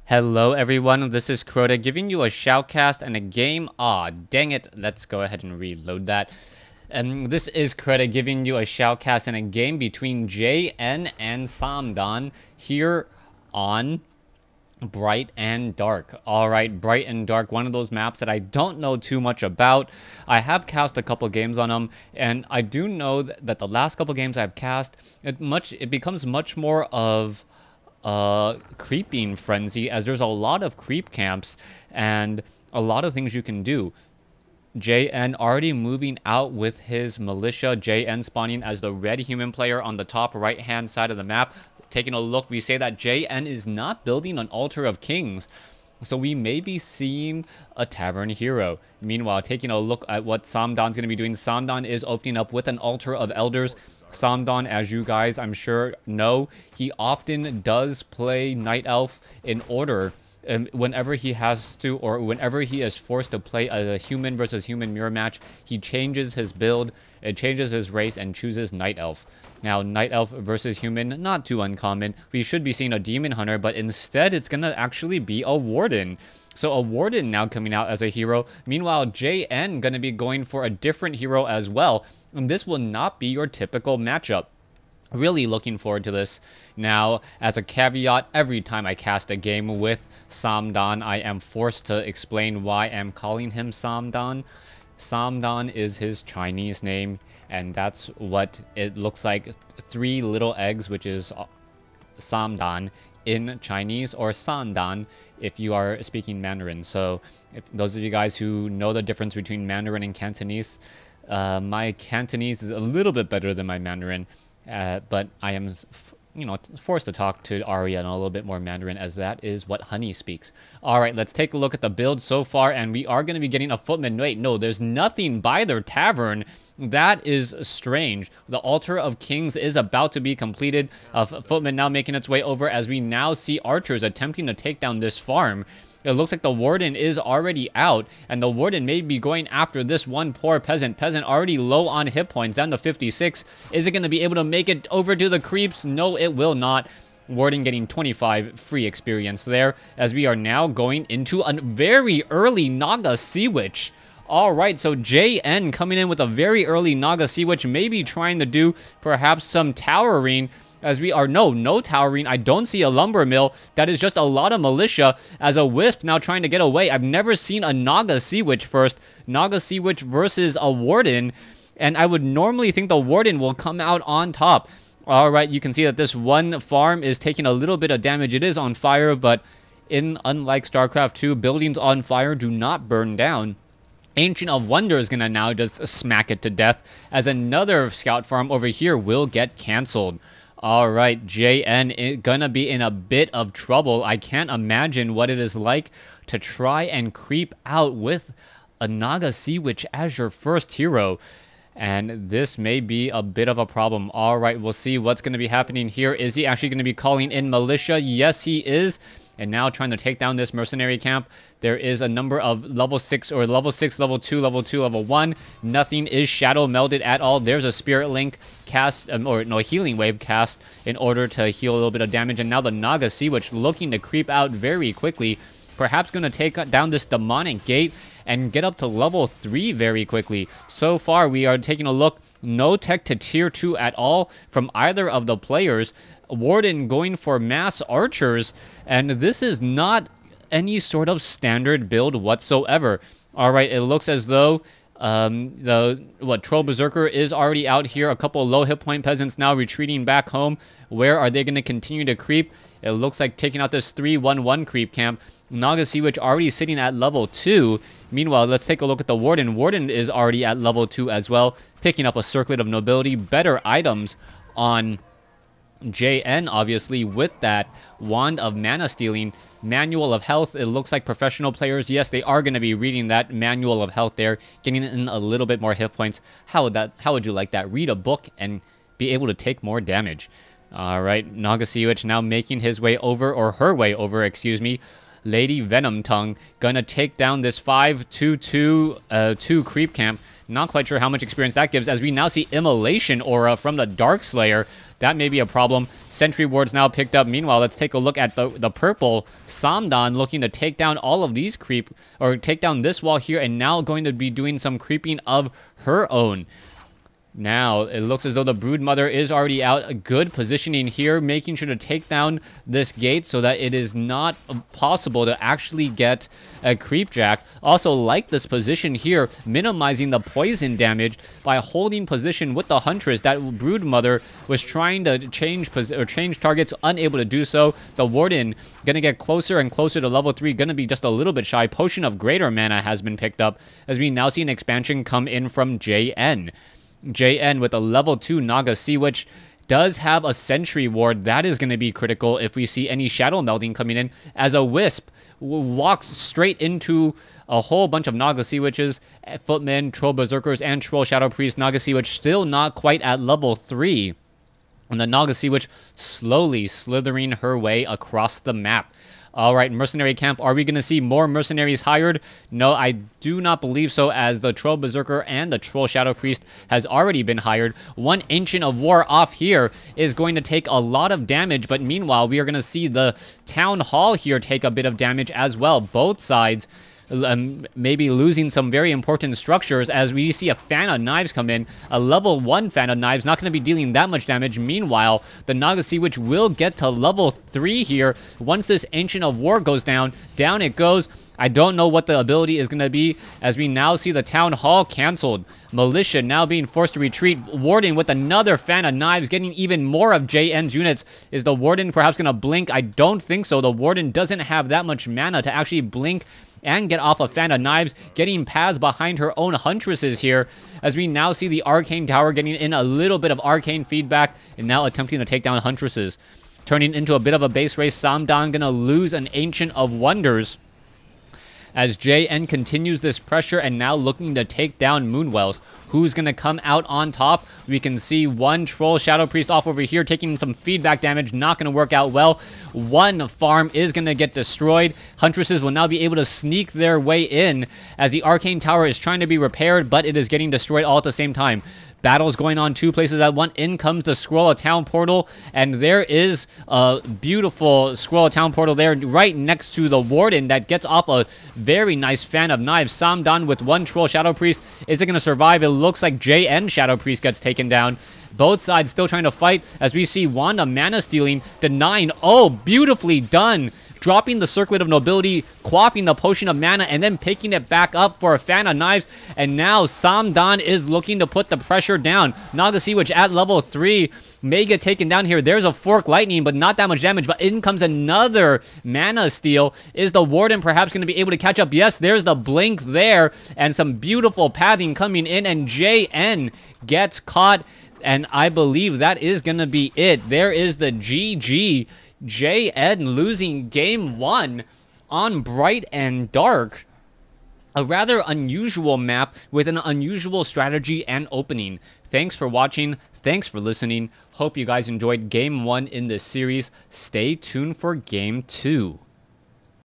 Hello everyone, this is Crota giving you a shoutcast and a game. Aw, dang it, let's go ahead and reload that. This is Crota giving you a shoutcast and a game between JN and Th000 here on Bright and Dark. Alright, Bright and Dark, one of those maps that I don't know too much about. I have cast a couple games on them, and I do know that the last couple games I've cast, it becomes much more of creeping frenzy, as there's a lot of creep camps and a lot of things you can do. JN already moving out with his militia. JN spawning as the red human player on the top right hand side of the map. Taking a look, we say that JN is not building an altar of kings, so we may be seeing a tavern hero. Meanwhile, taking a look at what Th000's going to be doing, Th000 is opening up with an altar of elders. Th000, as you guys I'm sure know, he often does play Night Elf in order whenever he has to, or whenever he is forced to play a human versus human mirror match. He changes his build, it changes his race, and chooses Night Elf. Now, Night Elf versus human, not too uncommon. We should be seeing a Demon Hunter, but instead it's gonna actually be a Warden. So a Warden now coming out as a hero. Meanwhile, JN gonna be going for a different hero as well. And this will not be your typical matchup. Really looking forward to this. Now, as a caveat, every time I cast a game with Th000, I am forced to explain why I'm calling him Th000. Th000 is his Chinese name, and that's what it looks like. 3 little eggs, which is Th000 in Chinese, or Sandan if you are speaking Mandarin. So, if those of you guys who know the difference between Mandarin and Cantonese, my Cantonese is a little bit better than my Mandarin, but I am, forced to talk to Arya in a little bit more Mandarin, as that is what Honey speaks. All right, let's take a look at the build so far, and we are going to be getting a footman. Wait, no, there's nothing by their tavern. That is strange. The Altar of Kings is about to be completed. Footman now making its way over, as we now see archers attempting to take down this farm. It looks like the Warden is already out, and the Warden may be going after this one poor peasant. Peasant already low on hit points, down to 56. Is it going to be able to make it over to the creeps? No, it will not. Warden getting 25 free experience there, as we are now going into a very early Naga Sea Witch. Alright, so JN coming in with a very early Naga Sea Witch, maybe trying to do perhaps some towering, as we are, no towering. I don't see a lumber mill. That is just a lot of militia, as a wisp now trying to get away. I've never seen a Naga Sea Witch first. Naga Sea Witch versus a Warden, and I would normally think the Warden will come out on top. Alright, you can see that this one farm is taking a little bit of damage. It is on fire, but unlike StarCraft 2, buildings on fire do not burn down. Ancient of Wonder is gonna now just smack it to death, as another scout farm over here will get cancelled. Alright, JN is gonna be in a bit of trouble. I can't imagine what it is like to try and creep out with a Naga Sea Witch as your first hero. And this may be a bit of a problem. Alright, we'll see what's going to be happening here. Is he actually going to be calling in militia? Yes, he is. And now trying to take down this mercenary camp. There is a number of level 6, or level 6, level 2, level 2, level 1. Nothing is shadow melded at all. There's a spirit link cast, healing wave cast in order to heal a little bit of damage. And now the Naga Sea Witch looking to creep out very quickly. Perhaps going to take down this demonic gate and get up to level 3 very quickly. So far, we are taking a look. No tech to tier 2 at all from either of the players. Warden going for mass archers, and this is not any sort of standard build whatsoever. Alright, it looks as though Troll Berserker is already out here. A couple low hit point peasants now retreating back home. Where are they going to continue to creep? It looks like taking out this 3-1-1 creep camp. Naga Sea Witch already sitting at level 2. Meanwhile, let's take a look at the Warden. Warden is already at level 2 as well, picking up a Circlet of Nobility. Better items on JN, obviously, with that Wand of Mana Stealing. Manual of Health, it looks like professional players, yes, they are going to be reading that Manual of Health there, getting in a little bit more hit points. How would you like that? Read a book and be able to take more damage. Alright, Naga Sea Witch now making his way over, or her way over, excuse me. Lady Venom Tongue gonna take down this 5-2-2 creep camp. Not quite sure how much experience that gives, as we now see Immolation Aura from the Dark Slayer. That may be a problem. Sentry wards now picked up. Meanwhile, let's take a look at the purple. Th000 looking to take down all of these or take down this wall here, and now going to be doing some creeping of her own. Now, it looks as though the Broodmother is already out. A good positioning here, making sure to take down this gate so that it is not possible to actually get a Creepjack. Also, like this position here, minimizing the poison damage by holding position with the Huntress. That Broodmother was trying to change targets, unable to do so. The Warden gonna get closer and closer to level 3, gonna be just a little bit shy. Potion of Greater Mana has been picked up, as we now see an expansion come in from JN. JN with a level 2 Naga Sea Witch does have a Sentry Ward. That is going to be critical if we see any Shadow Melding coming in, as a Wisp walks straight into a whole bunch of Naga Sea Witches, Footmen, Troll Berserkers, and Troll Shadow Priest. Naga Sea Witch still not quite at level 3. And the Naga Sea Witch slowly slithering her way across the map. Alright, Mercenary Camp. Are we going to see more mercenaries hired? No, I do not believe so, as the Troll Berserker and the Troll Shadow Priest has already been hired. One Ancient of War off here is going to take a lot of damage, but meanwhile, we are going to see the Town Hall here take a bit of damage as well. Both sides maybe losing some very important structures, as we see a Fan of Knives come in. A level 1 Fan of Knives, not going to be dealing that much damage. Meanwhile, the Naga Sea Witch will get to level 3 here. Once this Ancient of War goes down, down it goes. I don't know what the ability is going to be, as we now see the Town Hall canceled. Militia now being forced to retreat. Warden with another Fan of Knives, getting even more of JN's units. Is the Warden perhaps going to blink? I don't think so. The Warden doesn't have that much mana to actually blink and get off a Fan of Knives, getting paths behind her own Huntresses here, as we now see the Arcane Tower getting in a little bit of arcane feedback, and now attempting to take down Huntresses. Turning into a bit of a base race. Th000 gonna lose an Ancient of Wonders, as JN continues this pressure and now looking to take down Moonwells. Who's going to come out on top? We can see one Troll Shadow Priest off over here taking some feedback damage. Not going to work out well. One farm is going to get destroyed. Huntresses will now be able to sneak their way in, as the Arcane Tower is trying to be repaired, but it is getting destroyed all at the same time. Battles going on 2 places at once. In comes the Scroll of Town portal, and there is a beautiful Scroll of Town portal there right next to the Warden that gets off a very nice Fan of Knives. Th000 with one Troll Shadow Priest. Is it going to survive? It looks like JN Shadow Priest gets taken down. Both sides still trying to fight, as we see Wanda mana stealing, denying. Oh, beautifully done. Dropping the Circlet of Nobility, quaffing the Potion of Mana, and then picking it back up for a Fan of Knives. And now Th000 is looking to put the pressure down. Naga Sea Witch at level 3 may get taken down here. There's a Fork Lightning, but not that much damage. But in comes another Mana Steal. Is the Warden perhaps going to be able to catch up? Yes, there's the Blink there, and some beautiful pathing coming in, and JN gets caught. And I believe that is going to be it. There is the GG. JN losing game 1 on Bright and Dark. A rather unusual map with an unusual strategy and opening. Thanks for watching. Thanks for listening. Hope you guys enjoyed game 1 in this series. Stay tuned for game 2.